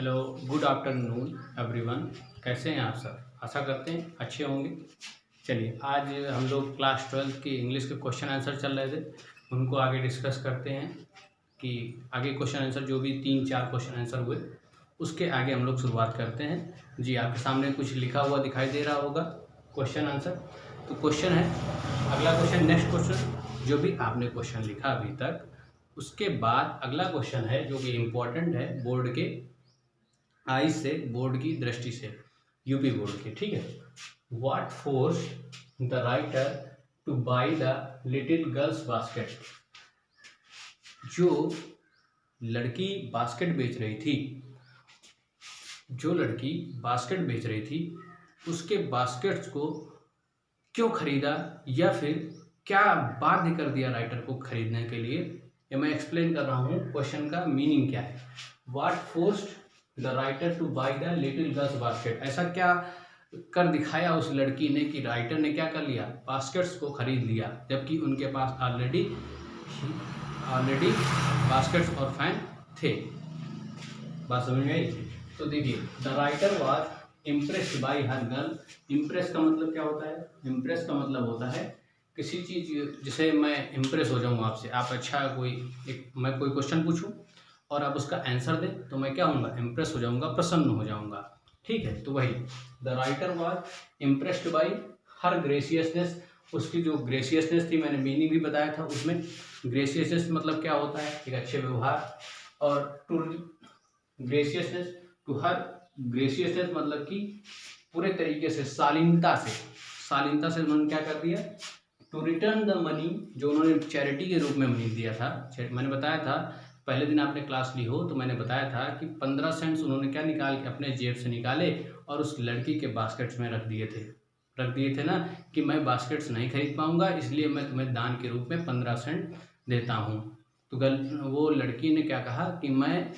Hello, good afternoon everyone. कैसे हैं आप सब? आशा करते हैं अच्छे होंगे। चलिए, आज हम लोग क्लास 12 की इंग्लिश के क्वेश्चन आंसर चल रहे थे, उनको आगे डिस्कस करते हैं कि आगे क्वेश्चन आंसर जो भी 3-4 क्वेश्चन आंसर हुए उसके आगे हम लोग शुरुआत करते हैं। जी, आपके सामने कुछ लिखा हुआ दिखाई दे रहा होगा क्वेश्चन आंसर। तो क्वेश्चन है, अगला क्वेश्चन, नेक्स्ट क्वेश्चन जो भी आपने क्वेश्चन लिखा अभी तक, उसके बाद अगला क्वेश्चन है जो कि इम्पोर्टेंट है बोर्ड के आई से, बोर्ड की दृष्टि से, यूपी बोर्ड के। ठीक है। What force the writer to by the little girls basket? जो लड़की बास्केट बेच रही थी, उसके बास्केट्स को क्यों खरीदा, या फिर क्या बाध्य कर दिया राइटर को खरीदने के लिए, ये मैं एक्सप्लेन कर रहा हूँ। क्वेश्चन का मीनिंग क्या है? What forced the writer to by the little girls basket? ऐसा क्या कर दिखाया उस लड़की ने कि राइटर ने क्या कर लिया, बास्केट्स को खरीद लिया, जबकि उनके पास ऑलरेडी बास्केट्स और फैन थे। बात समझ में आई? तो देखिए, the writer was impressed by her girl. Impress का मतलब क्या होता है? इम्प्रेस का मतलब होता है किसी चीज़, जिसे मैं इम्प्रेस हो जाऊँ आपसे, आप अच्छा मैं कोई क्वेश्चन पूछूं और आप उसका आंसर दें तो मैं क्या होऊंगा, इम्प्रेस हो जाऊंगा, प्रसन्न हो जाऊंगा। ठीक है। तो वही, the writer was impressed by her graciousness. उसकी जो ग्रेसियसनेस थी, मैंने मीनिंग भी बताया था उसमें। ग्रेसियसनेस मतलब क्या होता है? एक अच्छे व्यवहार। और टू ग्रेसियसनेस टू हर, ग्रेसियसनेस मतलब कि पूरे तरीके से, शालीनता से उन्होंने क्या कर दिया, टू रिटर्न द मनी, जो उन्होंने चैरिटी के रूप में मनी दिया था। मैंने बताया था, पहले दिन आपने क्लास ली हो तो मैंने बताया था कि 15 सेंट्स उन्होंने क्या निकाल के अपने जेब से निकाले और उस लड़की के बास्केट्स में रख दिए थे ना, कि मैं बास्केट्स नहीं खरीद पाऊंगा, इसलिए मैं तुम्हें दान के रूप में 15 सेंट देता हूँ। तो वो लड़की ने क्या कहा कि मैं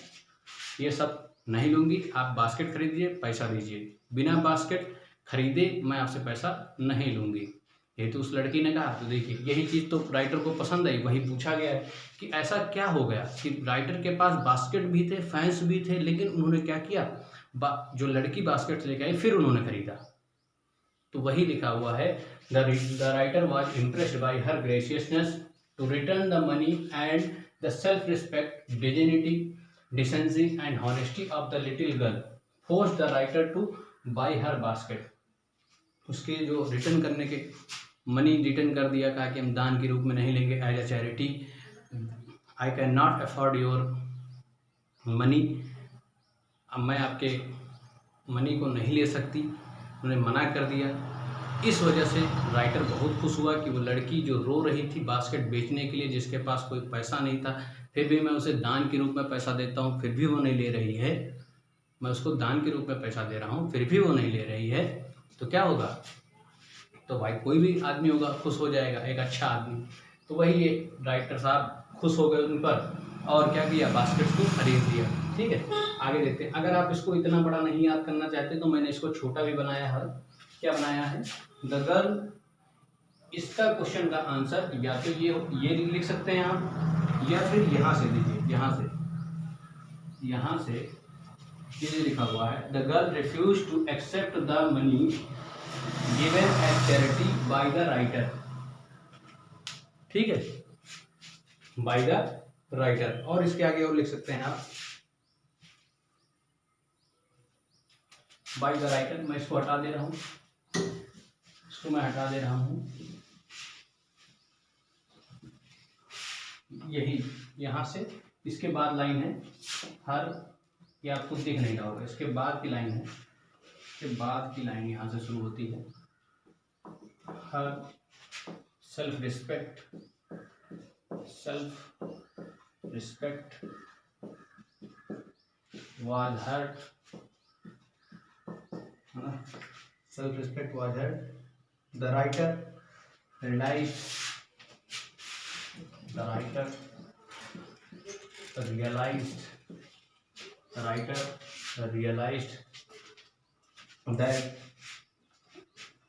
ये सब नहीं लूँगी, आप बास्केट खरीदिए, पैसा दीजिए, बिना बास्केट खरीदे मैं आपसे पैसा नहीं लूँगी। ये तो उस लड़की ने कहा। तो देखिए, यही चीज़ तो राइटर को पसंद आई, वही पूछा गया है कि ऐसा क्या हो गया कि राइटर के पास बास्केट भी थे, फैंस भी थे, लेकिन उन्होंने क्या किया, जो लड़की बास्केट लेके आई फिर उन्होंने खरीदा। तो वही लिखा हुआ है, the writer was impressed by her graciousness to return the money and the self respect, dignity, decency and honesty of the little girl force the writer to buy her basket. उसके जो रिटर्न करने के, money return कर दिया, कहा कि हम दान के रूप में नहीं लेंगे, as a charity, I can not afford your money, अब मैं आपके मनी को नहीं ले सकती, उन्होंने मना कर दिया। इस वजह से राइटर बहुत खुश हुआ कि वो लड़की जो रो रही थी बास्केट बेचने के लिए, जिसके पास कोई पैसा नहीं था, फिर भी मैं उसे दान के रूप में पैसा देता हूँ, फिर भी वो नहीं ले रही है, मैं उसको दान के रूप में पैसा दे रहा हूँ, फिर भी वो नहीं ले रही है, तो क्या होगा? तो भाई कोई भी आदमी होगा खुश हो जाएगा, एक अच्छा आदमी। तो वही, ये राइटर साहब खुश हो गए उन पर, और क्या किया, बास्केट को खरीद दिया। ठीक है, आगे देखते हैं। अगर आप इसको इतना बड़ा नहीं याद करना चाहते तो मैंने इसको छोटा भी बनाया है। क्या बनाया है? The girl. इसका क्वेश्चन का आंसर या तो ये लिख सकते हैं आप, या फिर यहाँ से दीजिए, यहाँ से ये लिखा हुआ है, the girl refuse to accept the money given as charity by the writer. ठीक है, बाय द राइटर। और इसके आगे और लिख सकते हैं आप, बाय द राइटर। मैं इसको हटा दे रहा हूं, यही यहां से, इसके बाद लाइन है हर, ये आपको दिख नहीं रहा होगा, इसके बाद की लाइन है, इसके बाद की लाइन यहां से शुरू होती है, हर self respect was hurt, self-respect was hurt. The writer realized that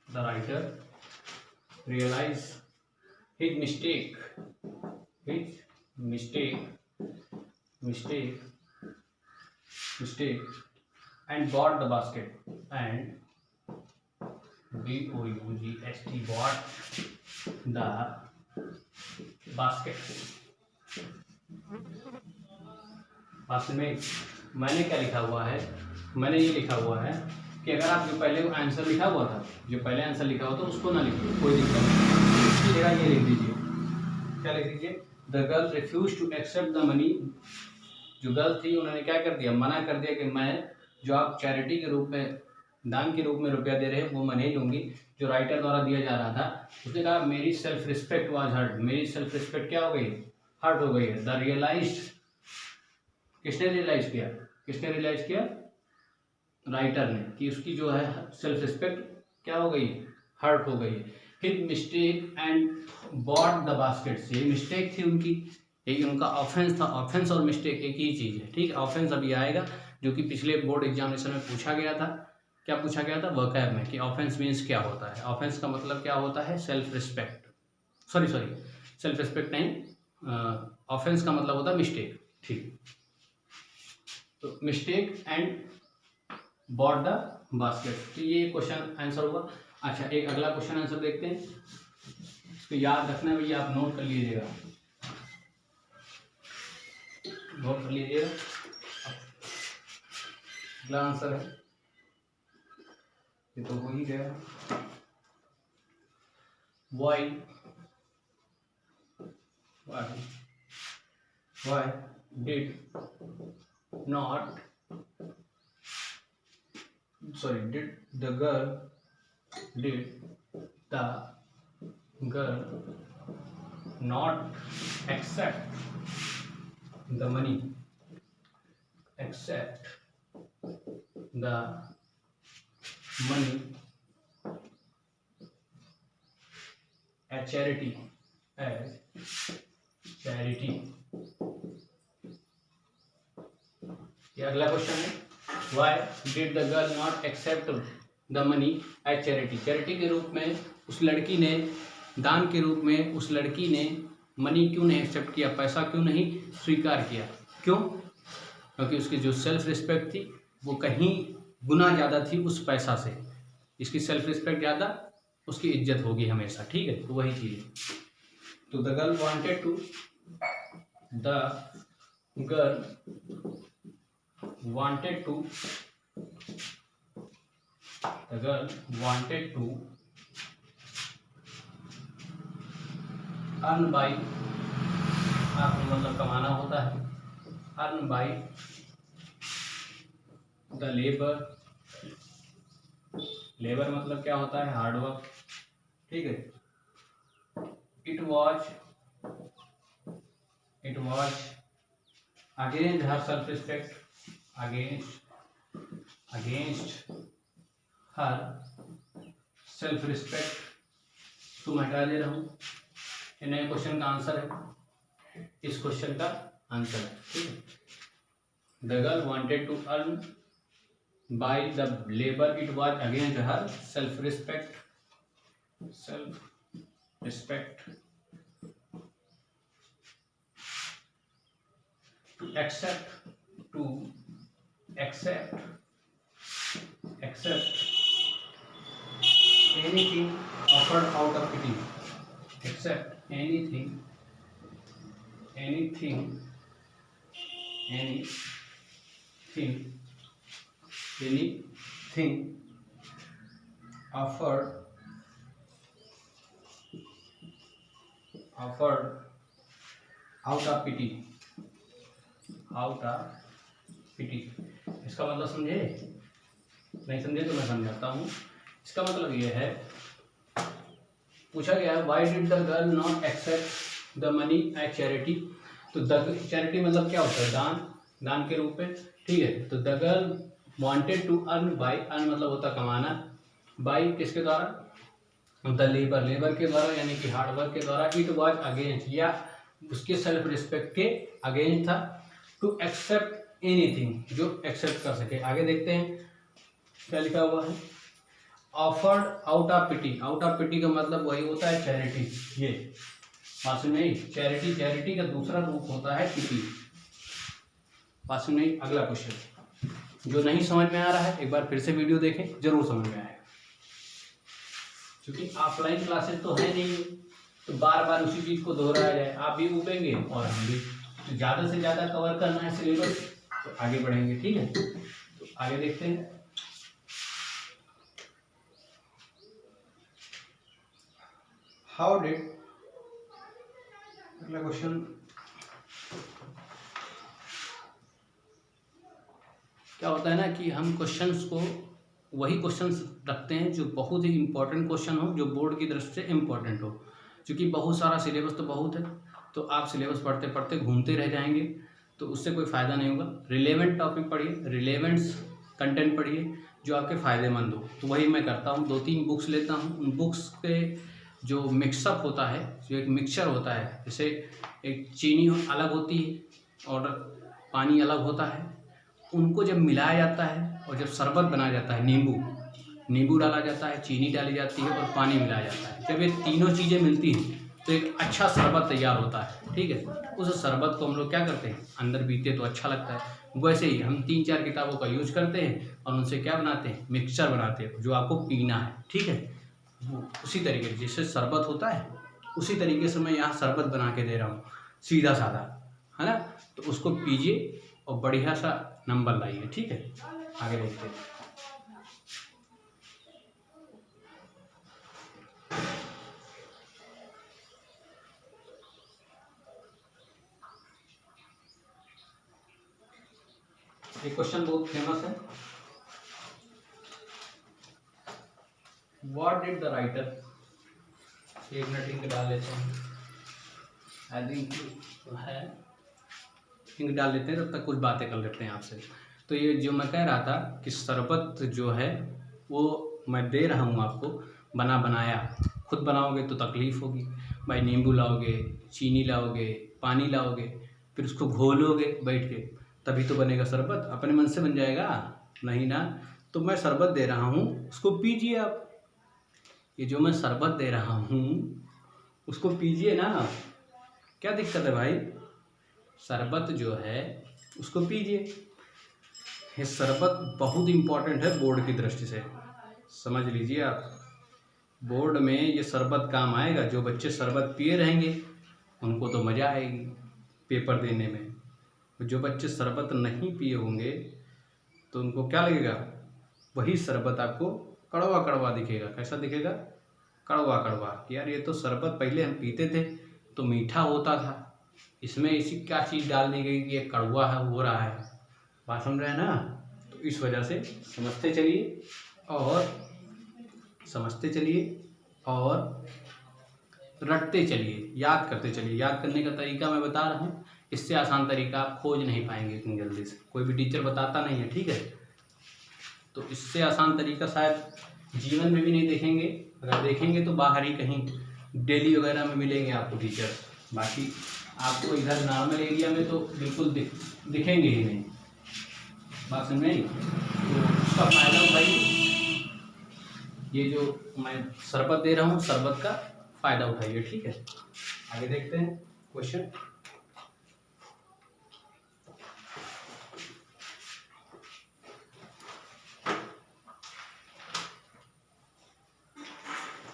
the writer realized his mistake mistake and bought the basket and BOUGST bought the basket। बात में मैंने क्या लिखा हुआ है, मैंने ये लिखा हुआ है कि अगर आप जो पहले आंसर लिखा हुआ था, जो पहले आंसर लिखा हुआ था उसको ना लिखिए, कोई दिक्कत नहीं, इसकी जगह ये लिख दीजिए। क्या लिख दीजिए? The girl refuse to accept the money. जो गर्ल थी उन्होंने क्या कर दिया, मना कर दिया कि मैं जो आप चैरिटी के रूप में, दान के रूप में रुपया दे रहे हैं वो मैं नहीं लूँगी, जो राइटर द्वारा दिया जा रहा था। उसने कहा मेरी सेल्फ रिस्पेक्ट वाज हर्ट, मेरी सेल्फ रिस्पेक्ट क्या हो गई, हर्ट हो गई है। द रियलाइज्ड, किसने रियलाइज किया, किसने रियलाइज किया, राइटर ने, कि उसकी जो है सेल्फ रिस्पेक्ट क्या हो गई, हर्ट हो गई। फिर mistake and bought the basket, ये मिस्टेक थी उनकी, एक उनका ऑफेंस था। ऑफेंस और मिस्टेक एक ही चीज़ है, ठीक है। ऑफेंस अभी आएगा, जो कि पिछले बोर्ड एग्जामिनेशन में पूछा गया था। क्या पूछा गया था वर्कैब में, कि ऑफेंस मीन्स क्या होता है। ऑफेंस का मतलब क्या होता है, self respect, sorry self respect नहीं, ऑफेंस का मतलब होता है मिस्टेक, ठीक। तो mistake and bought the basket, तो ये क्वेश्चन आंसर होगा। अच्छा, एक अगला क्वेश्चन आंसर देखते हैं, इसको याद रखना है भैया, आप नोट कर लीजिएगा, नोट कर लीजिएगा। अगला आंसर है, ये तो हो ही गया, why did the girl not accept the money, as charity, ये अगला क्वेश्चन है, why did the girl not accept the money as charity। Charity के रूप में उस लड़की ने, दान के रूप में उस लड़की ने मनी क्यों नहीं एक्सेप्ट किया, पैसा क्यों नहीं स्वीकार किया, क्यों? क्योंकि उसकी जो सेल्फ रिस्पेक्ट थी वो कहीं गुना ज़्यादा थी उस पैसा से। इसकी सेल्फ रिस्पेक्ट ज़्यादा, उसकी इज्जत होगी हमेशा, ठीक है। तो वही चीज़ है। तो the girl wanted to earn by, earn मतलब कमाना होता है, earn by the labour, labour मतलब क्या होता है, हार्डवर्क, ठीक है। It was against her self respect, against her self respect. तो मैं हटा दे रहा हूँ, ये नए क्वेश्चन का आंसर है, इस क्वेश्चन का आंसर है, ठीक है। The girl wanted to earn by the labour, it was against her self respect, to accept anything offered out of pity, accept anything offered out of pity, इसका मतलब समझे? नहीं समझे तो मैं समझाता हूँ। इसका मतलब ये है, पूछा गया है why did the girl not accept the money as charity. तो चैरिटी मतलब क्या होता है, दान के रूप में, ठीक है। तो the girl wanted to earn by, earn मतलब होता कमाना, बाय किसके द्वारा, द लेबर के द्वारा, यानी कि हार्डवर्क के द्वारा। इट वाज अगेंस्ट, या उसके सेल्फ रिस्पेक्ट के अगेंस्ट था। टू एक्सेप्ट एनीथिंग, जो एक्सेप्ट कर सके। आगे देखते हैं क्या लिखा हुआ है, offered out of pity. Out of pity का मतलब वही होता है चैरिटी। ये बात सुन नहीं, चैरिटी का दूसरा रूप होता है पिटी। बात सुन नहीं। अगला क्वेश्चन, जो नहीं समझ में आ रहा है एक बार फिर से वीडियो देखें, जरूर समझ में आएगा। क्योंकि ऑफलाइन क्लासेस तो है नहीं, तो बार बार उसी चीज़ को दोहराया जाए, आप भी उबेंगे और हम भी। तो ज़्यादा से ज़्यादा कवर करना है सिलेबस, तो आगे बढ़ेंगे। ठीक है, तो आगे देखते हैं। हाउ डिड, अगला क्वेश्चन क्या होता है ना कि हम क्वेश्चंस को वही क्वेश्चंस रखते हैं जो बहुत ही इंपॉर्टेंट क्वेश्चन हो, जो बोर्ड की दृष्टि से इम्पॉर्टेंट हो। क्योंकि बहुत सारा सिलेबस तो बहुत है, तो आप सिलेबस पढ़ते पढ़ते घूमते रह जाएंगे, तो उससे कोई फ़ायदा नहीं होगा। रिलेवेंट टॉपिक पढ़िए, रिलेवेंट्स कंटेंट पढ़िए जो आपके फ़ायदेमंद हो। तो वही मैं करता हूँ, 2-3 बुक्स लेता हूँ, उन बुक्स के जो मिक्सअप होता है, जो एक मिक्सचर होता है, जैसे एक चीनी अलग होती है और पानी अलग होता है, उनको जब मिलाया जाता है और जब शरबत बनाया जाता है, नींबू डाला जाता है, चीनी डाली जाती है और पानी मिलाया जाता है, जब ये तीनों चीज़ें मिलती हैं तो एक अच्छा शरबत तैयार होता है। ठीक है, उस शरबत को हम लोग क्या करते हैं, अंदर पीते तो अच्छा लगता है। वैसे ही हम 3-4 किताबों का यूज करते हैं और उनसे क्या बनाते हैं, मिक्सचर बनाते हैं जो आपको पीना है। ठीक है, उसी तरीके से जैसे शरबत होता है, उसी तरीके से मैं यहाँ शरबत बना के दे रहा हूँ, सीधा साधा, है ना। तो उसको पीजिए और बढ़िया सा नंबर लाइए। ठीक है, आगे देखते हैं। ये क्वेश्चन बहुत फेमस है। व्हाट डिड द राइटर, एक मिनट इंक डाल लेते हैं, आई थिंक है, इंक डाल लेते हैं, तब तक कुछ बातें कर लेते हैं आपसे। तो ये जो मैं कह रहा था कि शरबत जो है वो मैं दे रहा हूँ आपको बना बनाया। खुद बनाओगे तो तकलीफ़ होगी भाई, नींबू लाओगे, चीनी लाओगे, पानी लाओगे, फिर उसको घोलोगे बैठ के, तभी तो बनेगा शरबत। अपने मन से बन जाएगा नहीं ना। तो मैं शरबत दे रहा हूँ, उसको पीजिए आप। ये जो मैं शरबत दे रहा हूँ उसको पीजिए ना, क्या दिक्कत है भाई। शरबत जो है उसको पीजिए। ये शरबत बहुत इम्पॉर्टेंट है बोर्ड की दृष्टि से, समझ लीजिए आप। बोर्ड में ये शरबत काम आएगा। जो बच्चे शरबत पिए रहेंगे उनको तो मज़ा आएगी पेपर देने में, जो बच्चे शरबत नहीं पिए होंगे तो उनको क्या लगेगा, वही शरबत आपको कड़वा कड़वा दिखेगा। कैसा दिखेगा, कड़वा कड़वा। यार ये तो शरबत पहले हम पीते थे तो मीठा होता था, इसमें ऐसी क्या चीज़ डाल दी गई कि ये कड़वा है हो रहा है। बात समझ रहे हैं ना। तो इस वजह से समझते चलिए और रटते चलिए, याद करते चलिए। याद करने का तरीका मैं बता रहा हूँ, इससे आसान तरीका आप खोज नहीं पाएंगे इतनी जल्दी से, कोई भी टीचर बताता नहीं है। ठीक है, तो इससे आसान तरीका शायद जीवन में भी नहीं देखेंगे। अगर देखेंगे तो बाहर ही कहीं दिल्ली वगैरह में मिलेंगे आपको टीचर, बाकी आपको इधर नॉर्मल एरिया में तो बिल्कुल दिखेंगे ही नहीं। बात समझ में। तो उसका फ़ायदा उठाइए, ये जो मैं शरबत दे रहा हूँ शरबत का फ़ायदा उठाइए। ठीक है, आगे देखते हैं क्वेश्चन।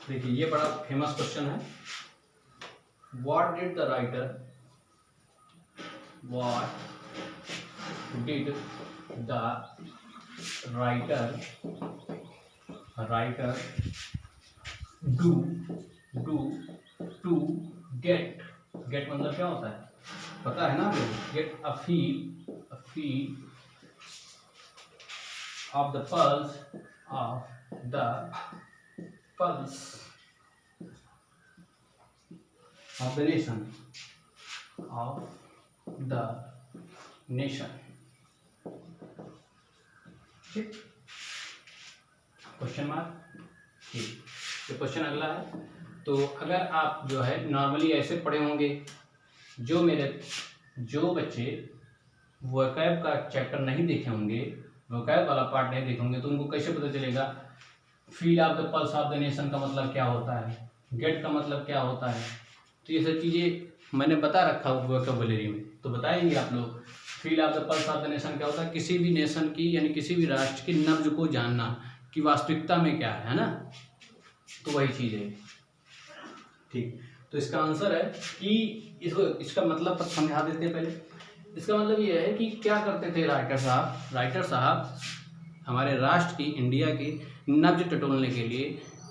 देखिए ये बड़ा फेमस क्वेश्चन है। What did the writer do to get मतलब क्या होता है पता है ना आपको। Get a feel of the pulse of the nation ठीक। Question mark. ठीक, तो क्वेश्चन अगला है। तो अगर आप जो है नॉर्मली ऐसे पढ़े होंगे, जो बच्चे वोकैब का चैप्टर नहीं देखे होंगे, वोकैब वाला पार्ट नहीं देखे होंगे, तो उनको कैसे पता चलेगा feel of the pulse of the nation का मतलब क्या होता है, गेट का मतलब क्या होता है। तो ये सब चीज़ें मैंने बता रखा वोकैबुलरी में, तो बताएंगे आप लोग feel of the pulse of the nation क्या होता है, किसी भी नेशन की यानी किसी भी राष्ट्र की नब्ज को जानना कि वास्तविकता में क्या है ना, तो वही चीज़ है। ठीक, तो इसका आंसर है कि इसका मतलब समझा देते हैं पहले। इसका मतलब ये है कि क्या करते थे राइटर साहब हमारे राष्ट्र की, इंडिया की नब्ज टटोलने के लिए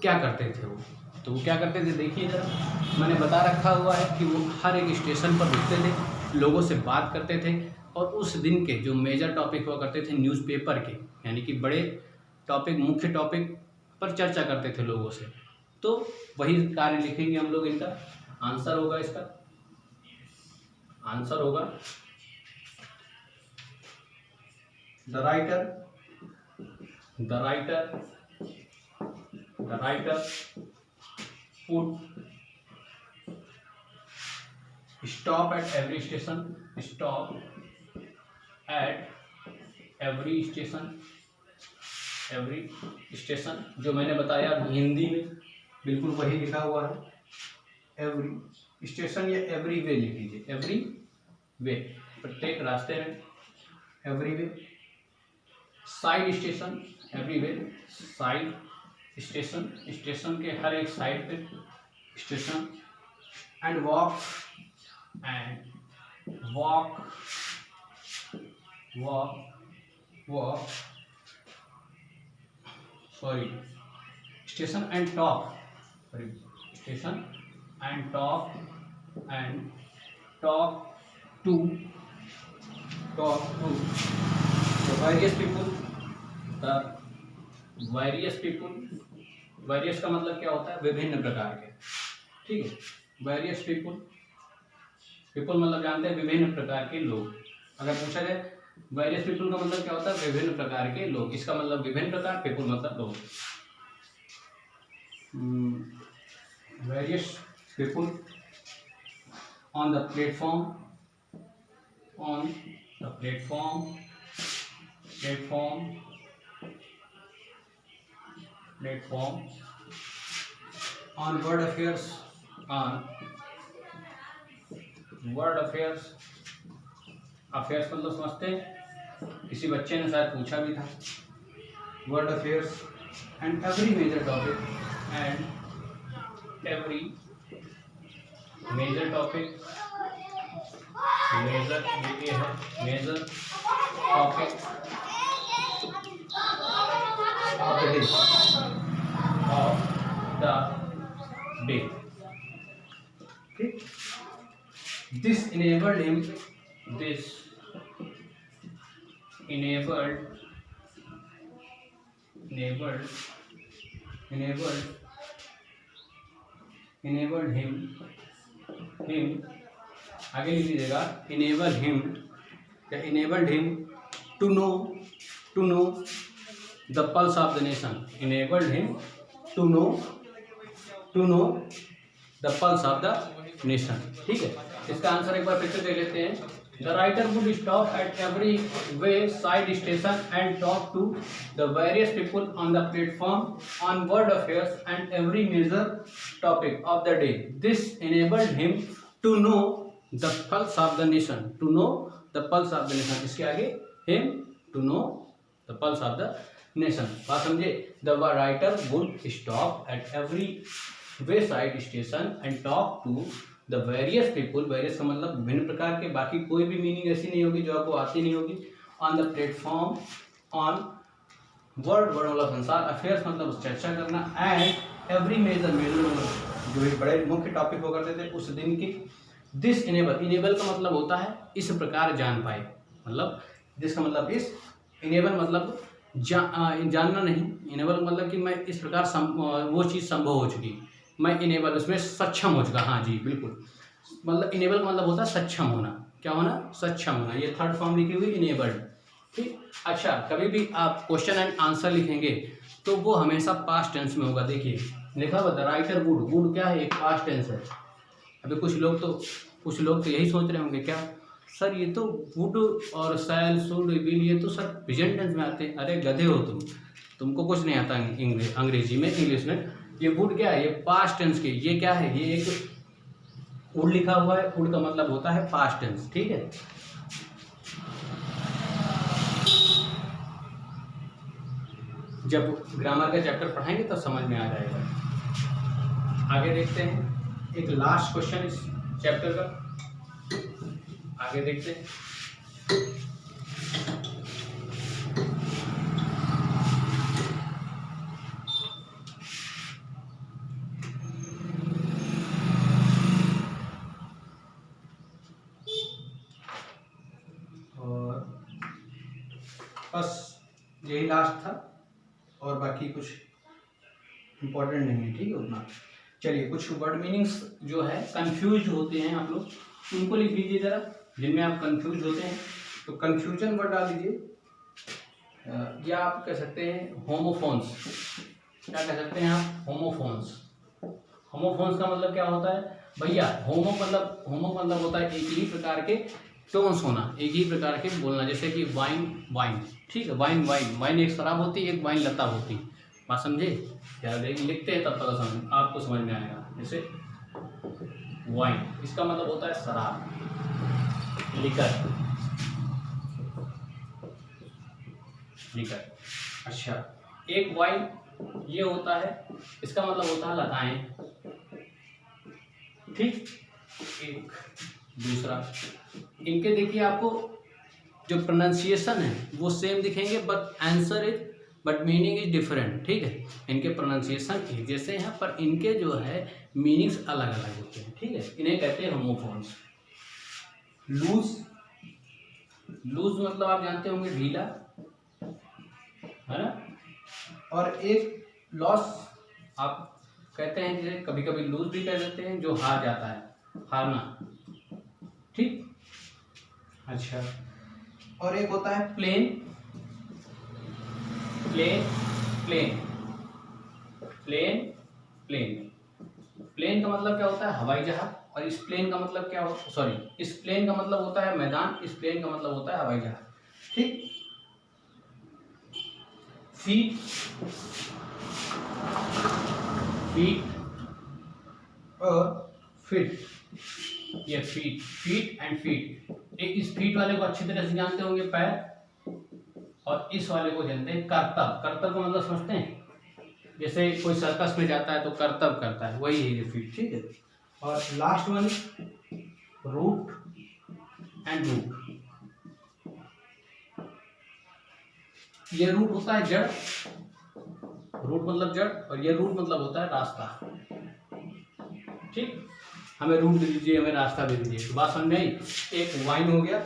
क्या करते थे वो, तो वो क्या करते थे देखिए जरा, मैंने बता रखा हुआ है कि वो हर एक स्टेशन पर रुकते थे, लोगों से बात करते थे और उस दिन के जो मेजर टॉपिक हुआ करते थे न्यूज़पेपर के, यानी कि बड़े टॉपिक, मुख्य टॉपिक पर चर्चा करते थे लोगों से। तो वही कार्य लिखेंगे हम लोग। इनका आंसर होगा, इसका आंसर होगा the writer would stop at every station, जो मैंने बताया हिंदी में बिल्कुल वही लिखा हुआ है, एवरी स्टेशन या एवरी वे लिख लीजिए, एवरी वे प्रत्येक रास्ते में, every wayside station, every wayside station, station के हर एक साइड पे station, and walk station and talk to the various people, various का मतलब क्या होता है, विभिन्न प्रकार के, ठीक है। वेरियस पीपुल मतलब जानते हैं विभिन्न प्रकार के लोग। अगर पूछा जाए वेरियस पीपुल का मतलब क्या होता है, विभिन्न प्रकार के लोग, इसका मतलब विभिन्न प्रकार, पीपुल मतलब लोग। Various people on the platform on world affairs मतलब समझते हैं, किसी बच्चे ने शायद पूछा भी था। World affairs and every major topic major topic of the day. Okay? This enabled him आगे लिख लीजिएगा, enabled him to know the pulse of the nation. Enabled him to know the pulse of the nation. ठीक है, इसका answer एक बार फिर से देख लेते हैं। The writer would stop at every wayside station and talk to the various people on the platform on world affairs and every major topic of the day. This enabled him to know the pulse of the nation. इसके आगे him to know the pulse of the nation. बात समझे? The writer would stop at every wayside station and talk to the various people. various का मतलब विभिन्न प्रकार के, बाकी कोई भी मीनिंग ऐसी नहीं होगी जो आपको आती नहीं होगी। on the platform on word वाला संसार, अफेयर्स मतलब चर्चा करना, एंड एवरी मेजर जो एक बड़े मुख्य टॉपिक हुआ करते थे उस दिन की। दिस इनेबल का मतलब होता है इस प्रकार जान पाए, मतलब दिस का मतलब इस, इनेबल मतलब जानना नहीं, इनेबल मतलब कि मैं इस प्रकार वो चीज़ संभव हो चुकी, मैं इनेबल उसमें सक्षम हो चुका। हाँ जी बिल्कुल, मतलब इनेबल का मतलब होता है सक्षम होना, क्या होना, सक्षम होना। ये थर्ड फॉर्म लिखी हुई इनेबल्ड, ठीक। अच्छा, कभी भी आप क्वेश्चन एंड आंसर लिखेंगे तो वो हमेशा पास्ट टेंस में होगा। देखिए लिखा हुआ था राइटर वुड क्या है, एक पास्ट टेंस है। अभी कुछ लोग तो यही सोच रहे होंगे, क्या सर ये तो वुड और शैल शुड विल ये तो सर प्रेजेंट टेंस में आते हैं। अरे गधे हो तुमको कुछ नहीं आता अंग्रेजी में, इंग्लिश में। ये वुड क्या है, ये पास्ट टेंस के, ये क्या है, ये एक वुड लिखा हुआ है, वुड का मतलब होता है पास्ट टेंस, ठीक है। जब ग्रामर का चैप्टर पढ़ाएंगे तो समझ में आ जाएगा। आगे देखते हैं, एक लास्ट क्वेश्चन इस चैप्टर का, आगे देखते हैं। और बस यही लास्ट था, और बाकी कुछ इम्पोर्टेंट नहीं है, ठीक है उतना। चलिए, कुछ वर्ड मीनिंग्स जो है कंफ्यूज होते हैं आप लोग, उनको लिख लीजिए जरा, जिनमें आप कंफ्यूज होते हैं तो कंफ्यूजन वर्ड डाल दीजिए, या आप कह सकते हैं होमोफोन्स। क्या कह सकते हैं आप? होमोफोन्स। होमोफोन्स का मतलब क्या होता है भैया? होमो मतलब होता है एक ही प्रकार के टोन्स होना, एक ही प्रकार के बोलना, जैसे कि वाइन वाइन, ठीक है, वाइन वाइन वाइन एक शराब होती है, एक वाइन लता होती है, बात समझे? क्या लिखते हैं तब पता समझ आपको समझ में आएगा। जैसे वाइन, इसका मतलब होता है शराब, लिकर, लिकर। अच्छा, एक वाइन ये होता है, इसका मतलब होता है लताएं, ठीक। एक दूसरा, इनके देखिए आपको जो प्रोनाउंसिएशन है वो सेम दिखेंगे, बट मीनिंग इज डिफरेंट, ठीक है। इनके प्रोनाउंसिएशन एक जैसे हैं, पर इनके जो है मीनिंग्स अलग अलग होते हैं, ठीक है। इन्हें कहते हैं होमोफोन्स। लूज, लूज मतलब आप जानते होंगे ढीला, है ना। और एक लॉस आप कहते हैं, जैसे कभी कभी लूज भी कह देते हैं, जो हार जाता है, हारना, ठीक। अच्छा, और एक होता है plain, plain plain plain plain. Plain का मतलब क्या होता है? हवाई जहाज। और इस प्लेन का मतलब क्या हो, सॉरी, इस प्लेन का मतलब होता है मैदान, इस प्लेन का मतलब होता है हवाई जहाज, ठीक। फीट, फीट और फिट, ये फीट एंड फीट। एक इस फीट वाले को अच्छी तरह से जानते होंगे, पैर, और इस वाले को जानते हैं करतब। करतब का मतलब समझते हैं? जैसे कोई सर्कस में जाता है तो करतब करता है, वही है ये फीट, ठीक है। और last one root and root. ये रूट होता है जड़, रूट मतलब जड़, और ये रूट मतलब होता है रास्ता, ठीक। हमें रूट दे दीजिए, हमें रास्ता दे दीजिए, तो बात समझ में आई। एक वाइन हो गया,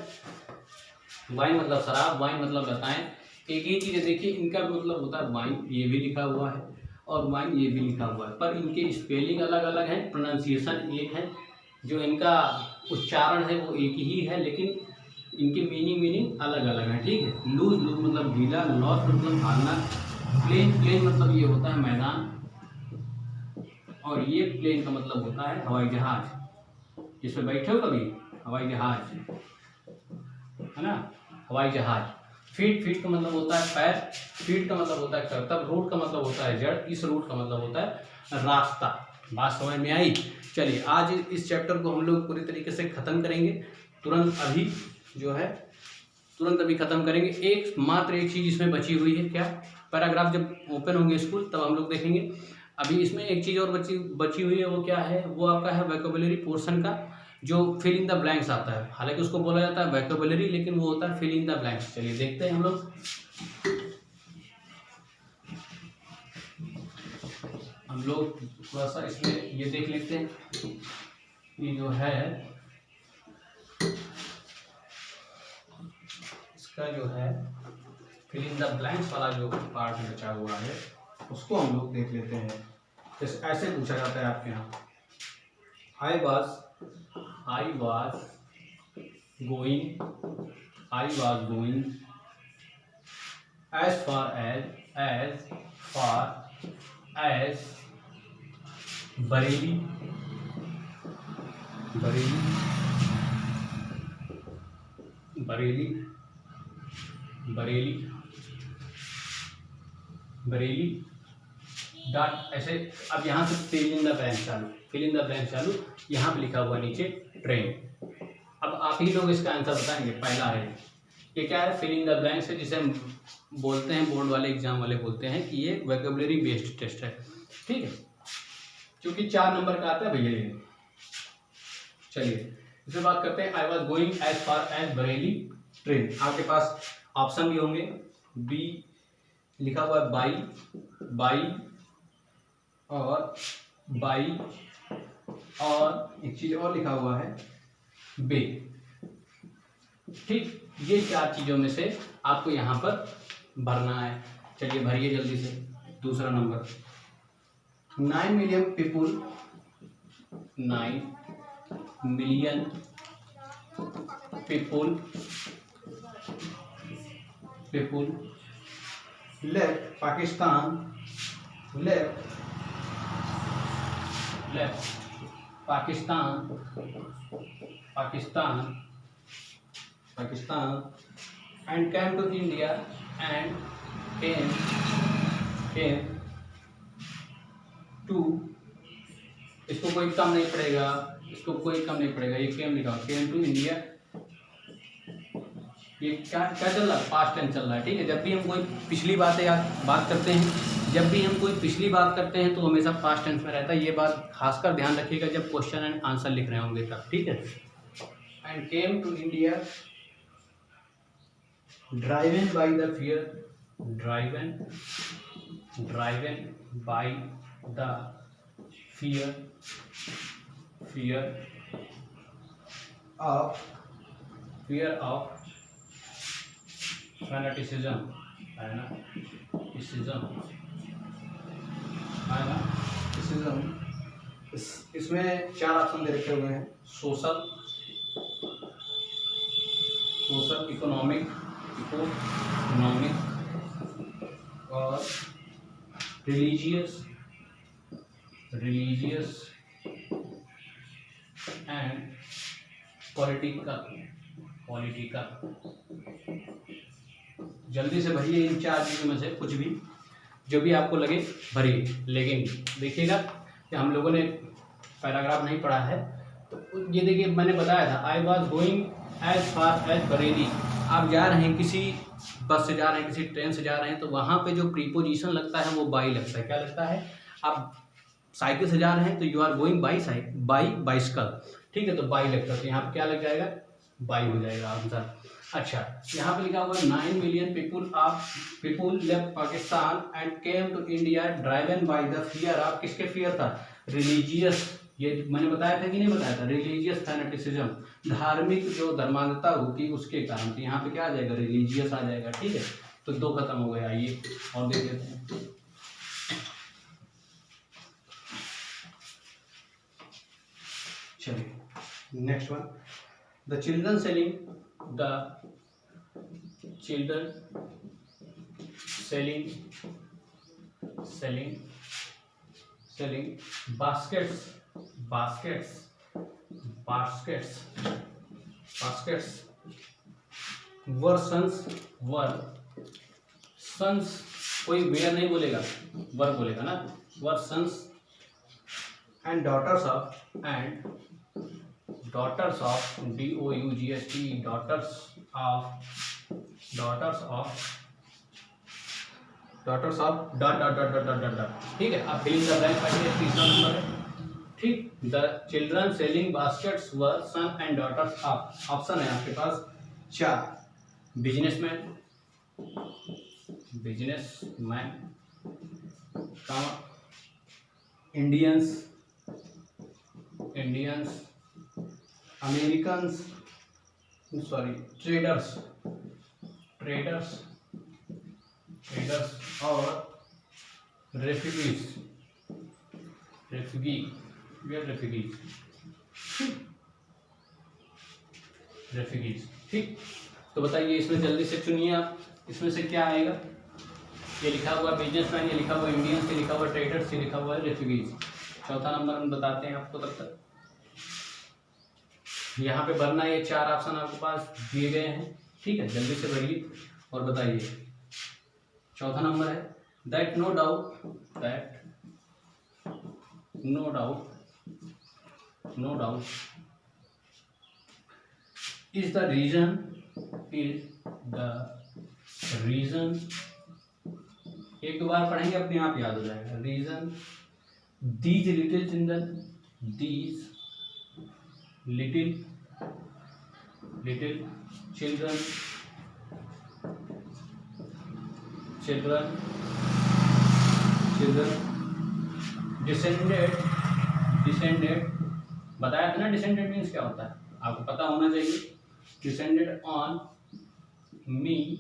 वाइन मतलब शराब, वाइन मतलब बताएं, एक ही चीज़ है। देखिए, इनका मतलब होता है वाइन, ये भी लिखा हुआ है, और वाइन ये भी लिखा हुआ है, पर इनके स्पेलिंग अलग अलग है, प्रोनाउंसिएशन एक है, जो इनका उच्चारण है वो एक ही है, लेकिन इनकी मीनिंग अलग अलग है, ठीक है। लूज, लूज मतलब ढीला, लॉस मतलब हारना, प्लेन, प्लेन मतलब ये होता है मैदान, और ये प्लेन का मतलब होता है हवाई जहाज, जिसमें बैठे हो कभी, हवाई जहाज, है ना, हवाई जहाज। फीट, फीट का मतलब होता है पैर, फीट का मतलब होता है करतब, रूट का मतलब होता है जड़, इस रूट का मतलब होता है रास्ता। बात समझ में आई? चलिए, आज इस चैप्टर को हम लोग पूरी तरीके से ख़त्म करेंगे, तुरंत अभी जो है, तुरंत अभी ख़त्म करेंगे। मात्र एक चीज़ इसमें बची हुई है, क्या? पैराग्राफ जब ओपन होंगे स्कूल तब हम लोग देखेंगे। अभी इसमें एक चीज़ और बची हुई है, वो क्या है? वो आपका है वोकैबुलरी पोर्शन का, जो फिल इन द ब्लैंक्स आता है। हालांकि उसको बोला जाता है वोकैबुलरी, लेकिन वो होता है फिल इन द ब्लैंक्स। चलिए देखते हैं हम लोग। थोड़ा सा इसमें ये देख लेते हैं, ये जो है इसका जो है फिल इन द ब्लैंक्स वाला जो पार्ट बचा हुआ है, उसको हम लोग देख लेते हैं। जैसे ऐसे पूछा जाता है आपके यहाँ, आई was going as far as Bareilly dot, ऐसे। अब यहाँ से फिल इन द ब्लैंक चालू, यहाँ पे लिखा हुआ नीचे ट्रेन। अब आप ही लोग इसका आंसर बताएंगे। पहला है ये क्या है, फिलिंग द ब्लैंक्स है, जिसे हम बोलते हैं, बोर्ड वाले एग्जाम वाले बोलते हैं कि ये वोकैबुलरी बेस्ड टेस्ट है, ठीक है, क्योंकि 4 नंबर का आता है भैया ये। चलिए इसमें बात करते हैं। I was going as far as Bareilly train. आपके पास ऑप्शन भी होंगे, बी लिखा हुआ है बाई, बाई और बाई, और एक चीज और लिखा हुआ है बे, ठीक। ये 4 चीजों में से आपको यहाँ पर भरना है। चलिए भरिए जल्दी से। दूसरा number, 9 million people, 9 million people left Pakistan, left Pakistan, and came to India, and came to, इसको कोई कम नहीं पड़ेगा, इसको कोई कम नहीं पड़ेगा, ये केम लिखा, केम टू इंडिया। ये क्या क्या चल रहा है, पास्ट टेंस चल रहा है, ठीक है। जब भी हम कोई पिछली बात करते हैं, जब भी हम कोई पिछली बात करते हैं तो हमेशा पास्ट टेंस में रहता है। ये बात खासकर ध्यान रखिएगा जब क्वेश्चन एंड आंसर लिख रहे होंगे तब, ठीक है। And came to India driven by the fear, driven by the fear of fanaticism, है ना, इसमें 4 ऑप्शन दे रखे हुए हैं, सोशल, इकोनॉमिक और रिलीजियस एंड पॉलिटिकल। जल्दी से भरिए इन 4 चीज़ों में से कुछ भी, जो भी आपको लगे भरिए। लेकिन देखिएगा कि हम लोगों ने पैराग्राफ नहीं पढ़ा है, तो ये देखिए मैंने बताया था, I was going as far as Bareilly. आप जा रहे हैं, किसी बस से जा रहे हैं, किसी ट्रेन से जा रहे हैं, तो वहाँ पे जो प्रीपोजिशन लगता है वो बाई लगता है। क्या लगता है? आप साइकिल से जा रहे हैं तो you are going by bicycle, ठीक है, तो बाई लगता है, तो यहाँ पे क्या लग जाएगा? बाई हो जाएगा आंसर। अच्छा, यहाँ पे लिखा हुआ है 9 million people left Pakistan and came to India driven by the fear of, किसके फियर था? रिलीजियस, ये मैंने बताया था कि नहीं बताया था? रिलीजियस फैनेटिसिज्म, धार्मिक जो धर्मांधता होती है उसके कारण। तो यहाँ पे क्या आ जाएगा? रिलीजियस आ जाएगा, ठीक है। तो 2 खत्म हो गया। आइए और देख लेते हैं। चलिए next one, the children selling baskets were sons, कोई वेयर नहीं बोलेगा, वर बोलेगा ना, were sons and daughters of DOUGHTS, daughters of dot, ठीक है। आप फिलिंग द ब्लैंक करिए, 3रा नंबर है, ठीक। The children selling baskets were son and daughters of, option है आपके पास 4, बिजनेसमैन, इंडियंस, अमेरिकन्स, ट्रेडर्स और रेफ्यूजीज, ठीक। तो बताइए इसमें जल्दी से चुनिए आप, इसमें से क्या आएगा? ये लिखा हुआ बिजनेसमैन, ये लिखा हुआ इंडियंस, ये लिखा हुआ ट्रेडर्स, ये लिखा हुआ है रेफ्यूजीज। 4था नंबर हम बताते हैं आपको तब तक। यहाँ पे भरना, ये 4 ऑप्शन आपके पास दिए गए हैं, ठीक है। जल्दी से भरिए और बताइए। 4था नंबर है, that no doubt is the reason is the reason, एक दो बार पढ़ेंगे अपने आप याद हो जाएगा। Reason these little children, these little children descended बताया था ना, डिसेंडेड मीन्स क्या होता है आपको पता होना चाहिए। Descended on me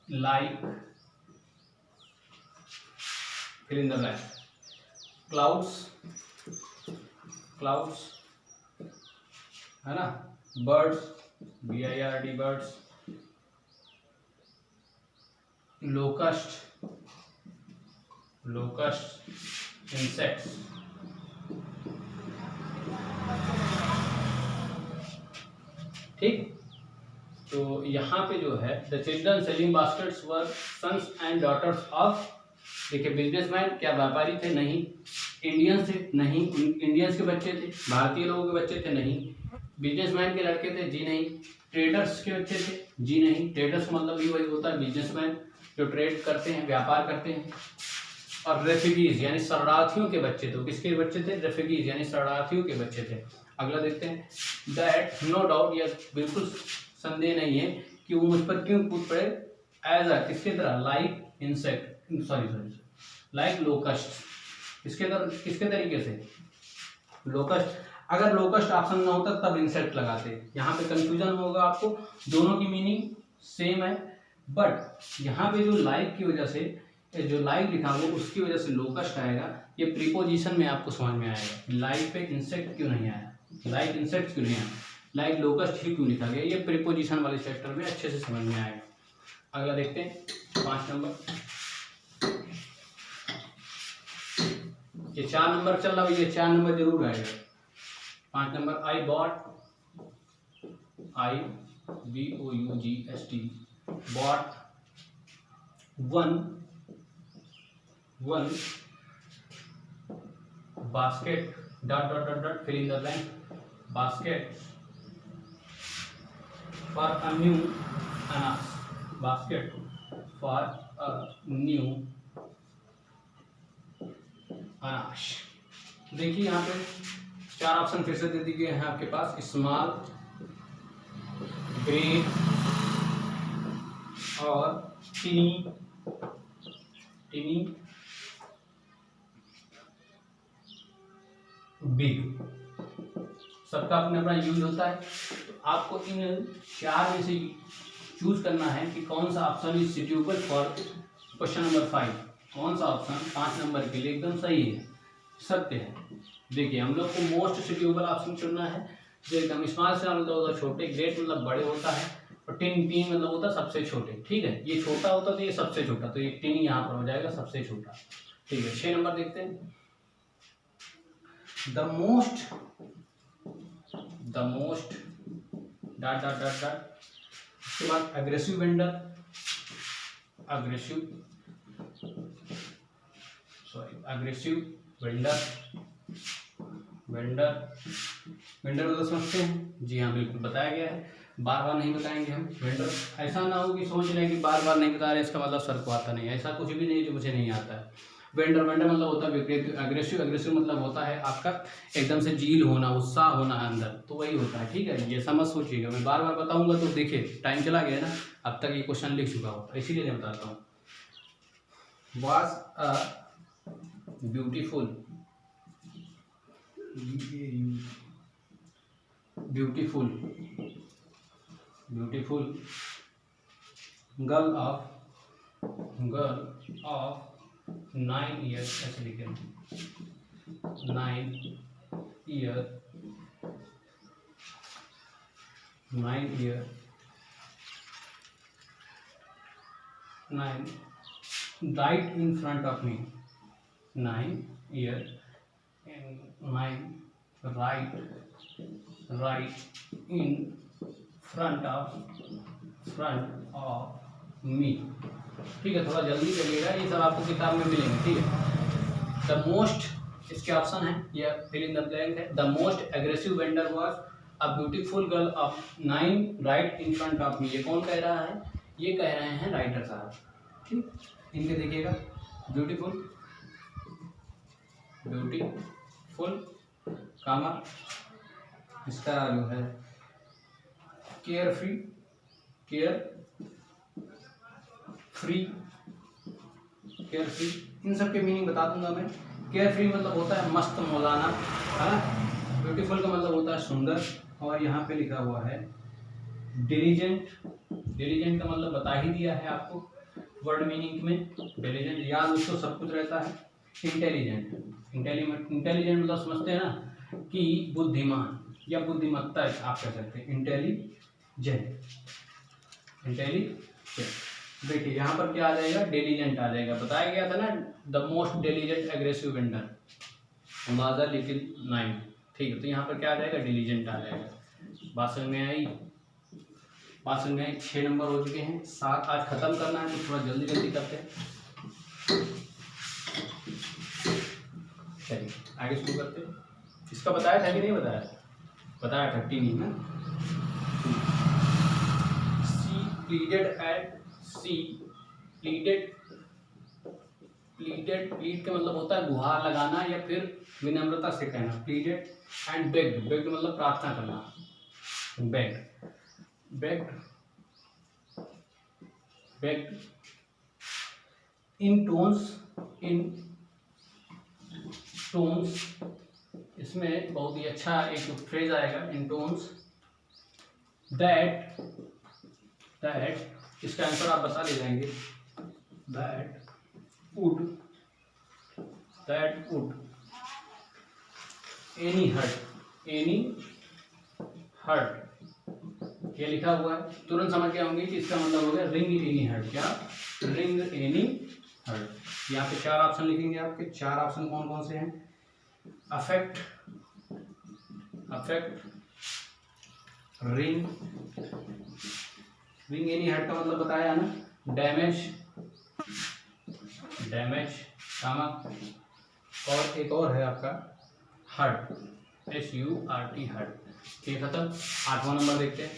like, fill in the blank, clouds है ना, birds BIRD birds, locust insects, ठीक। तो यहाँ पे जो है the children selling baskets were sons and daughters of, देखिए बिजनेसमैन क्या व्यापारी थे? नहीं। इंडियंस थे? नहीं। इंडियंस के बच्चे थे? भारतीय लोगों के बच्चे थे? नहीं। बिजनेसमैन के लड़के थे? जी नहीं। ट्रेडर्स के बच्चे थे? जी नहीं। ट्रेडर्स मतलब भी वही होता है बिजनेसमैन जो ट्रेड करते हैं, व्यापार करते हैं। और रेफ्यूजीज यानी शरणार्थियों के बच्चे थे। किसके बच्चे थे? रेफ्यूजीज यानी शरणार्थियों के बच्चे थे। अगला देखते हैं। दैट नो डाउट, यह बिल्कुल संदेह नहीं है कि वो मुझ पर क्यों कूद पड़े, एज अ किसके तरह, लाइक इंसेक्ट, लाइक लोकस्ट, किसके तरीके से, लोकस्ट। अगर लोकस्ट ऑप्शन ना होता तब इंसेक्ट लगाते। यहाँ पे कंफ्यूजन होगा आपको, दोनों की मीनिंग सेम है, बट यहाँ पे जो लाइक की वजह से, जो लाइक लिखा हुआ उसकी वजह से लोकस्ट आएगा। ये प्रीपोजिशन में आपको समझ में आएगा। लाइक पे इंसेक्ट क्यों नहीं आया, लाइक इंसेक्ट क्यों नहीं आया, लाइक लोकस्ट ही क्यों लिखा गया, ये प्रीपोजिशन वाले चैप्टर में अच्छे से समझ में आएगा। अगला देखते हैं 5 नंबर, ये 4 नंबर चल रहा है, ये 4 नंबर जरूर आएगा। 5 number, I bought, BOUGST bought one basket dot fill in the blank, basket for a new अनास, बास्केट फॉर अ न्यू अनाश। देखिए यहाँ पे 4 ऑप्शन फिर से दे दिए हैं आपके पास, स्मॉल, ग्रेट और टीनी बिग। सबका अपना अपना यूज होता है। तो आपको इन 4 में से चूज करना है कि कौन सा option is suitable for question number 5। कौन सा ऑप्शन 5 नंबर के लिए एकदम सही है, सत्य है। देखिए हम लोग को मोस्ट सुटेबल ऑप्शन चुनना है, जो एकदम स्मॉल से मतलब होता है छोटे, ग्रेट मतलब बड़े होता है, और टीनी मतलब होता है सबसे छोटे। ठीक है, ये छोटा होता तो ये सबसे छोटा, तो ये टीनी यहाँ पर हो जाएगा सबसे छोटा। ठीक है, 6 नंबर देखते हैं। द मोस्ट डॉट उसके बाद अग्रेसिव वेंडर, वेंडर मतलब समझते हैं? जी हाँ, बिल्कुल बताया गया है, बार बार नहीं बताएंगे हम। वेंडर ऐसा ना हो कि सोच लें कि बार बार नहीं बता रहे इसका मतलब सर को आता नहीं, ऐसा कुछ भी नहीं जो मुझे नहीं आता है। वेंडर मतलब होता है विपरीत। अग्रेसिव मतलब होता है आपका एकदम से जील होना, उत्साह होना अंदर, तो वही होता है। ठीक है, ये समझ सोचिएगा, मैं बार बार बताऊंगा तो देखिए टाइम चला गया ना, अब तक ये क्वेश्चन लिख चुका होता, इसीलिए मैं बताता हूँ। Was a beautiful girl of 9 years, ऐसे लिखे 9 right in front of me, 9 years and 9 right in front of me। ठीक है, थोड़ा जल्दी करिएगा, ये सब आपको किताब में मिलेंगे। ठीक है, द मोस्ट, इसके ऑप्शन है, यह फिल इन द ब्लैंक है। The most aggressive vendor was a beautiful girl of 9 right in front of me. ये कौन कह रहा है? ये कह रहे हैं राइटर साहब। ठीक, इनके देखिएगा, ब्यूटीफुल, ब्यूटीफुल कामा, इसका जो है care free, care free, care free, इन सब के मीनिंग बता दूंगा मैं। केयर फ्री मतलब होता है मस्त मौलाना, है ना। ब्यूटीफुल का मतलब होता है सुंदर, और यहाँ पे लिखा हुआ है डिलीजेंट। डिलीजेंट का मतलब बता ही दिया है आपको वर्ड मीनिंग में। डिलीजेंट याद उसको सब कुछ रहता है। इंटेलिजेंट, इंटेलिजेंट मतलब समझते हैं ना कि बुद्धिमान या बुद्धिमत्ता आप कह सकते हैं। Intelligent, intelligent. देखिए यहाँ पर क्या आ जाएगा? डिलीजेंट आ जाएगा। बताया गया था ना, the most diligent aggressive vendor, अंदाजा लिटिल 9। ठीक है, तो यहाँ पर क्या आ जाएगा? डिलीजेंट आ जाएगा। बात समझ में आई? बात समझ में आई? 6 नंबर हो चुके हैं, 7 आज खत्म करना है, तो थोड़ा जल्दी जल्दी करते हैं। चलिए आगे शुरू करते हैं। इसका बताया था कि नहीं बताया? बताया था, 13 ना। सी प्लीडेड एट सी प्लीडेड, प्लीडेड, प्लीड का मतलब होता है गुहार लगाना या फिर विनम्रता से कहना। प्लीडेड एंड बेग्ड, बेग्ड मतलब प्रार्थना करना। Begged, begged, begged in tones, in tones, इसमें बहुत ही अच्छा एक फ्रेज आएगा, इन टोन्स दैट, दैट इसका आंसर आप बता ले जाएंगे। That would, that would any hurt, any hurt, ये लिखा हुआ है, तुरंत समझ गए होंगे कि इसका मतलब हो गया रिंग एनी हर्ट। क्या? Ring any hurt. यहाँ पे 4 ऑप्शन लिखेंगे आपके। 4 ऑप्शन कौन कौन से हैं? Affect, affect, ring, ring any hurt का मतलब बताया ना, डैमेज, डैमेज कामा, और एक और है आपका हर्ट, HURT, हर्ट। ये खत्म। 8वां नंबर देखते हैं,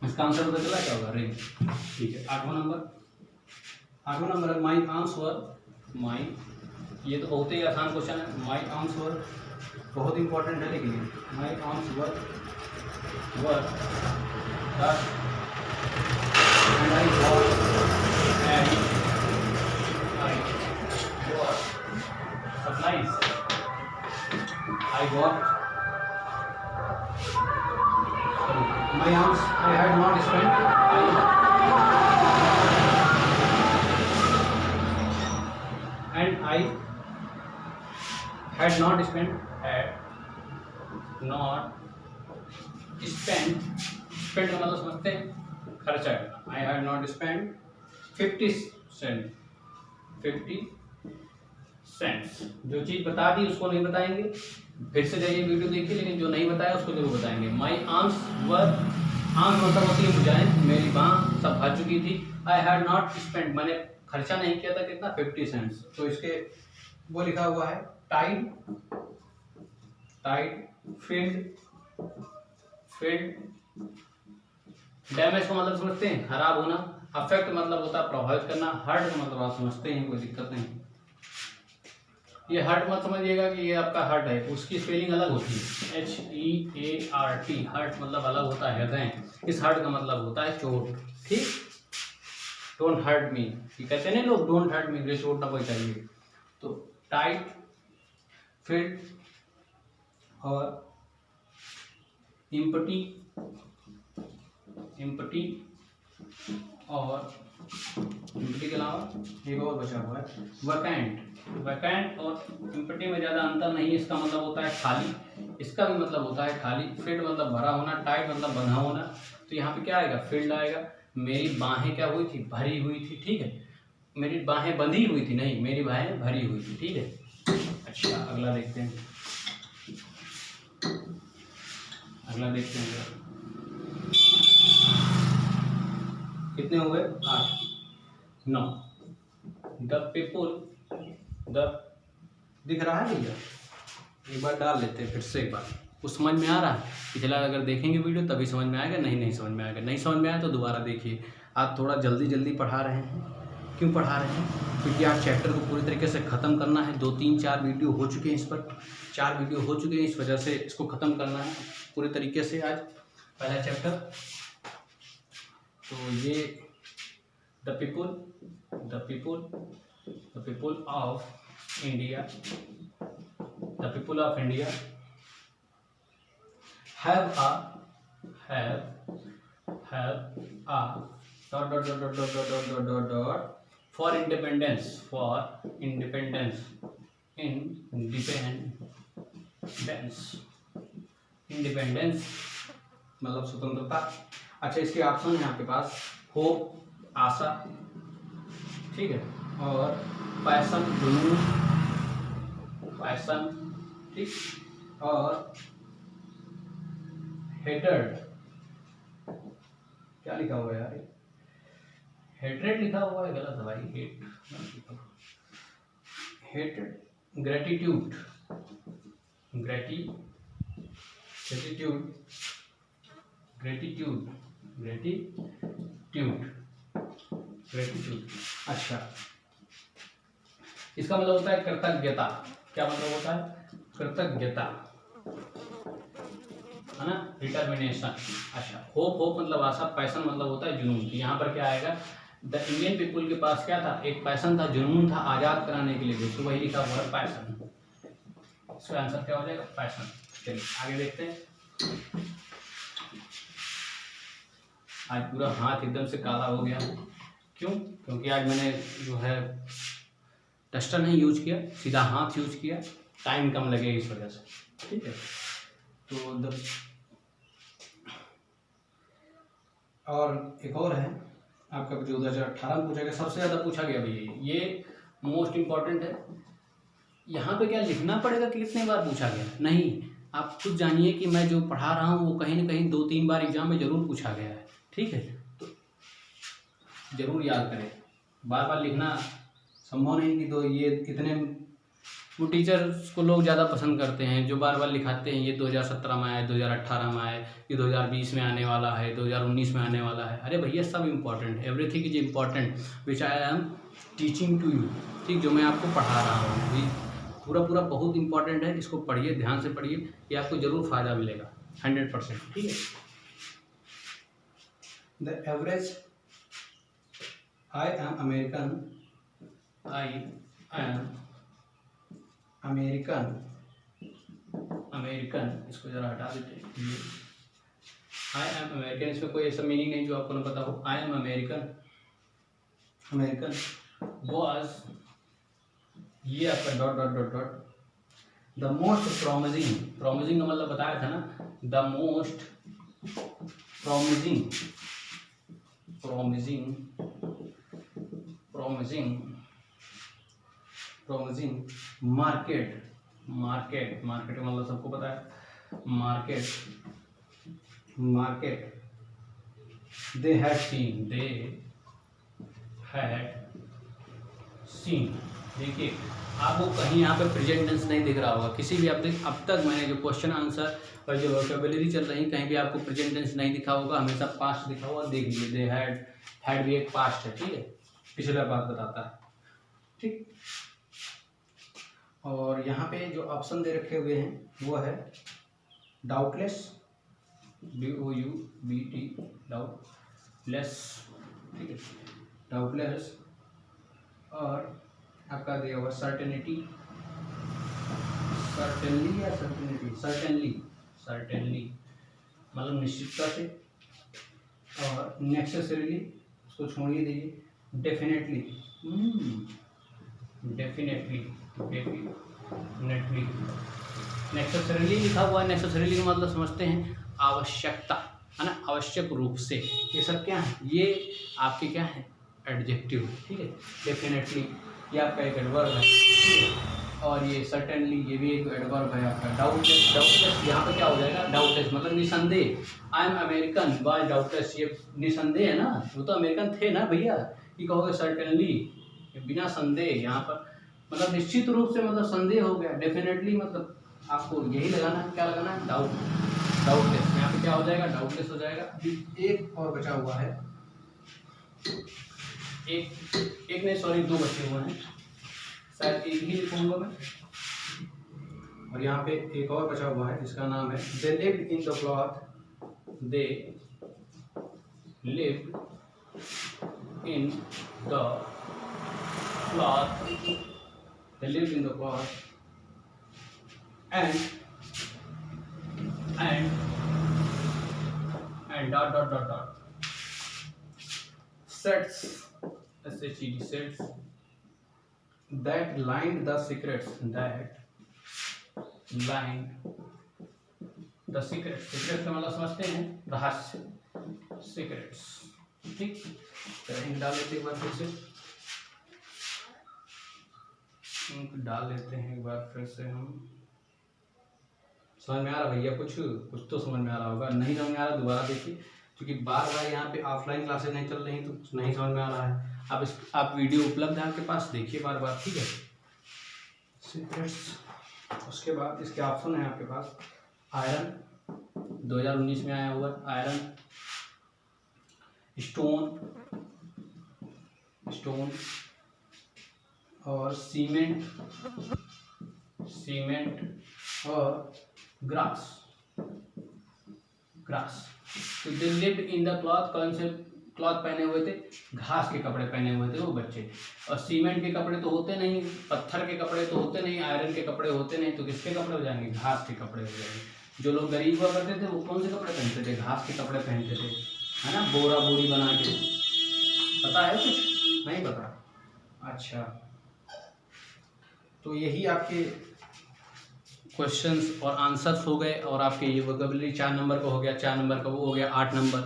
इसका आंसर पता चला क्या होगा? रिंग। ठीक है, 8वां नंबर, 8वां नंबर है माई आंसर, माई, ये तो बहुत ही आसान क्वेश्चन है। माई आंसर बहुत इंपॉर्टेंट है, लेकिन माई आंसर वर दस and I got supplies. I got, sorry, my arms I had not spent. I had not spent, had not spent, spent का मतलब समझते हैं? खर्चा करना। I had not spent 50 cents, 50 cents। जो चीज बता दी उसको नहीं बताएंगे, फिर से जाइए वीडियो देखिए, लेकिन जो नहीं बताया उसको जरूर बताएंगे। माई आर्म्स वर, आर्म्स मतलब होती है भुजाएं, मेरी बाँह सब भर चुकी थी। आई हैड नॉट स्पेंड, मैंने खर्चा नहीं किया था, कितना? 50 सेंट्स। तो इसके वो लिखा हुआ है tide, tide, field, field. Damage का मतलब समझते हैं? खराब होना। अफेक्ट मतलब होता है प्रभावित करना। हर्ट का मतलब आप समझते हैं, कोई दिक्कत नहीं। ये हर्ट मत समझिएगा कि ये आपका हर्ट है, उसकी स्पेलिंग अलग होती है, HEART। हर्ट मतलब अलग होता है हृदय, इस हर्ट का मतलब होता है चोट। ठीक, डोंट हर्ट मी, ये कहते हैं ना लोग, डोंट हर्ट मी, मुझे चोट ना पहुंचाइए। तो टाइट, फिल्ड और इम्पटी, इम्पटी और इम्पटी के अलावा एक और बचा हुआ है वैकेंट। वैकेंट और इम्पटी में ज़्यादा अंतर नहीं, इसका मतलब होता है खाली, इसका भी मतलब होता है खाली। फील्ड मतलब भरा होना, टाइट मतलब बंधा होना। तो यहाँ पे क्या आएगा? फील्ड आएगा। मेरी बाहें क्या हुई थी? भरी हुई थी। ठीक है, मेरी बाहें बंधी हुई थी नहीं, मेरी बाहें भरी हुई थी। ठीक है, अच्छा अगला देखते हैं, अगला देखते हैं। कितने हो गए? 8, 9। द पीपुल, द, दिख रहा है भैया? एक बार डाल लेते हैं फिर से एक बार। कुछ समझ में आ रहा है? पिछला अगर देखेंगे वीडियो तभी समझ में आएगा, नहीं समझ में आएगा। नहीं समझ में आया तो दोबारा देखिए। आप थोड़ा जल्दी पढ़ा रहे हैं। क्यों पढ़ा रहे हैं? क्योंकि आप चैप्टर को पूरी तरीके से ख़त्म करना है। 2-3-4 वीडियो हो चुके हैं इस पर, 4 वीडियो हो चुके हैं, इस वजह से इसको ख़त्म करना है पूरी तरीके से। आज पहला चैप्टर तो ये the people of India have a for independence मतलब स्वतंत्रता। अच्छा, इसके ऑप्शन है आपके पास होप, आशा, ठीक है, और पैशन, जुनून, ठीक, और हेटर्ड। क्या लिखा हुआ है यार? हेट्रेड लिखा हुआ है, गलत है भाई। हेट्रेड। ग्रेटिट्यूड अच्छा, इसका मतलब होता है कृतज्ञता। क्या मतलब होता है? कृतज्ञता, है ना, डिटर्मिनेशन। अच्छा, होप मतलब आशा, पैशन मतलब होता है जुनून। यहाँ पर क्या आएगा? द इंडियन पीपुल के पास क्या था? एक पैशन था, जुनून था आज़ाद कराने के लिए, तो वही लिखा हुआ है पैशन। इसका आंसर क्या हो जाएगा? पैशन। चलिए आगे देखते हैं। आज पूरा हाथ एकदम से काला हो गया। क्यों? क्योंकि आज मैंने जो है डस्टर नहीं यूज किया, सीधा हाथ यूज किया, टाइम कम लगे इस वजह से, ठीक है। तो और एक और है आपका जो 2018 में पूछा गया, सबसे ज़्यादा पूछा गया भैया, ये मोस्ट इम्पॉर्टेंट है। यहाँ पे क्या लिखना पड़ेगा कि कितने बार पूछा गया? नहीं, आप खुद जानिए कि मैं जो पढ़ा रहा हूँ वो कहीं ना कहीं 2-3 बार एग्जाम में ज़रूर पूछा गया है, ठीक है। तो ज़रूर याद करें, बार बार लिखना संभव नहीं कि तो ये इतने, वो टीचर्स को लोग ज़्यादा पसंद करते हैं जो बार बार लिखाते हैं, ये 2017 में आए, 2018 में आए, ये 2020 में आने वाला है, 2019 में आने वाला है। अरे भैया सब important, everything is important which I am teaching to you, ठीक, जो मैं आपको पढ़ा रहा हूँ ये पूरा बहुत इंपॉर्टेंट है। इसको पढ़िए, ध्यान से पढ़िए, ये आपको ज़रूर फ़ायदा मिलेगा 100%, ठीक है। The average I am American, इसको जरा हटा देते हैं। आई एम अमेरिकन, इसमें कोई ऐसा मीनिंग नहीं जो आपको ना पता हो। आई एम अमेरिकन वॉज, ये आपका डॉट द मोस्ट प्रोमिजिंग का मतलब बताया था ना, द मोस्ट प्रोमिजिंग मार्केट का मतलब सबको पता है, मार्केट दे हैड सीन। देखिए आपको कहीं यहाँ पे प्रेजेंट टेंस नहीं दिख रहा होगा किसी भी, अब तक मैंने जो क्वेश्चन आंसर और जो वोकैबुलरी चल रही कहीं भी आपको प्रेजेंट टेंस नहीं दिखा होगा, हमेशा पास्ट दिखा होगा। देख लीजिए, दे हैड भी एक पास्ट है, ठीक है, पिछला बात बताता है, ठीक। और यहाँ पे जो ऑप्शन दे रखे हुए हैं वो है डाउटलेस, DOUBT, डाउटलेस, ठीक है, डाउटलेस, और आपका दिया हुआ सर्टेनिटी, सर्टेनली मतलब निश्चितता से, और नेसेसरीली उसको छोड़िए दीजिए, डेफिनेटली नेसेसरीली लिखा हुआ है। नेसेसरीली का मतलब समझते हैं आवश्यकता, है ना, आवश्यक रूप से। ये सब क्या है? ये आपके क्या है? एडजेक्टिव, ठीक है। डेफिनेटली ये आपका एक एडवर्ब है, ठीक है। और ये सर्टेनली ये भी एक एडवर्ब है आपका। डाउटलेस यहाँ पे क्या हो जाएगा? डाउटलेस मतलब निसंदेह। I am American by doubtless, ये निसंदेह है ना, वो तो अमेरिकन थे ना भैया। ये कहोगे सर्टेनली, बिना संदेह, यहाँ पर मतलब निश्चित रूप से, मतलब संदेह हो गया। डेफिनेटली मतलब आपको यही लगाना है, क्या लगाना है, डाउटलेस। यहाँ पे क्या हो जाएगा, डाउटलेस हो जाएगा। एक और बचा हुआ है, एक नहीं सॉरी 2 बचे हुए हैं, शायद एक ही लिखूंगा मैं। और यहाँ पे एक और बचा हुआ है जिसका नाम है they lived in the cloth, they lived in the cloth, they lived in the cloth and sets, SHED, sets that lined the secrets, secrets का मतलब समझते हैं, रहस्य, secrets। ठीक, तो डाल लेते एक बार फिर से, डाल लेते हैं एक बार फिर से हम। समझ में आ रहा भैया, कुछ तो समझ में आ रहा होगा, नहीं समझ में आ रहा दोबारा देखिए, क्योंकि बार बार यहाँ पे ऑफलाइन क्लासेस नहीं चल रही तो नहीं समझ में आ रहा है। आप वीडियो उपलब्ध है आपके पास, देखिए बार बार, ठीक है। सीक्रेट्स, उसके बाद इसके ऑप्शन है आपके पास, आयरन 2019 में आया हुआ, आयरन, स्टोन और सीमेंट और ग्रास। तो they lived in the cloth, कौन से क्लॉथ पहने हुए थे, घास के कपड़े पहने हुए थे वो बच्चे। और सीमेंट के कपड़े तो होते नहीं, पत्थर के कपड़े तो होते नहीं, आयरन के कपड़े होते नहीं, तो किसके कपड़े हो जाएंगे, घास के कपड़े हो जाएंगे। जो लोग गरीब हुआ करते थे वो कौन से कपड़े पहनते थे, घास के कपड़े पहनते थे, है ना, बोरा बोरी बना के। पता है कुछ, नहीं पता, अच्छा। तो यही आपके क्वेश्चंस और आंसर्स हो गए, और आपके ये वोकैबुलरी 4 नंबर का हो गया, 4 नंबर का वो हो गया, 8 नंबर।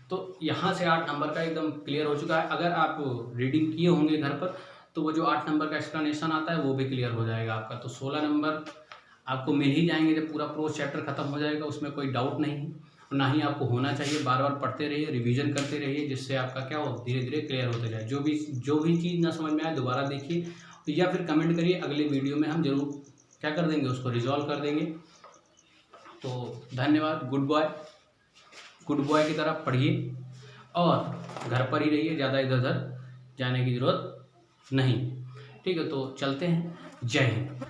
तो यहाँ से 8 नंबर का एकदम क्लियर हो चुका है। अगर आप रीडिंग किए होंगे घर पर तो वो जो 8 नंबर का एक्सप्लेनेशन आता है वो भी क्लियर हो जाएगा आपका। तो 16 नंबर आपको मिल ही जाएंगे जब पूरा प्रोज चैप्टर खत्म हो जाएगा, उसमें कोई डाउट नहीं है, ना ही आपको होना चाहिए। बार बार पढ़ते रहिए, रिवीजन करते रहिए, जिससे आपका क्या हो, धीरे धीरे क्लियर होते जाए। जो भी चीज़ ना समझ में आए दोबारा देखिए, या फिर कमेंट करिए, अगले वीडियो में हम जरूर क्या कर देंगे, उसको रिजॉल्व कर देंगे। तो धन्यवाद। गुड बॉय की तरह पढ़िए और घर पर ही रहिए, ज़्यादा इधर उधर जाने की ज़रूरत नहीं, ठीक है। तो चलते हैं, जय हिंद।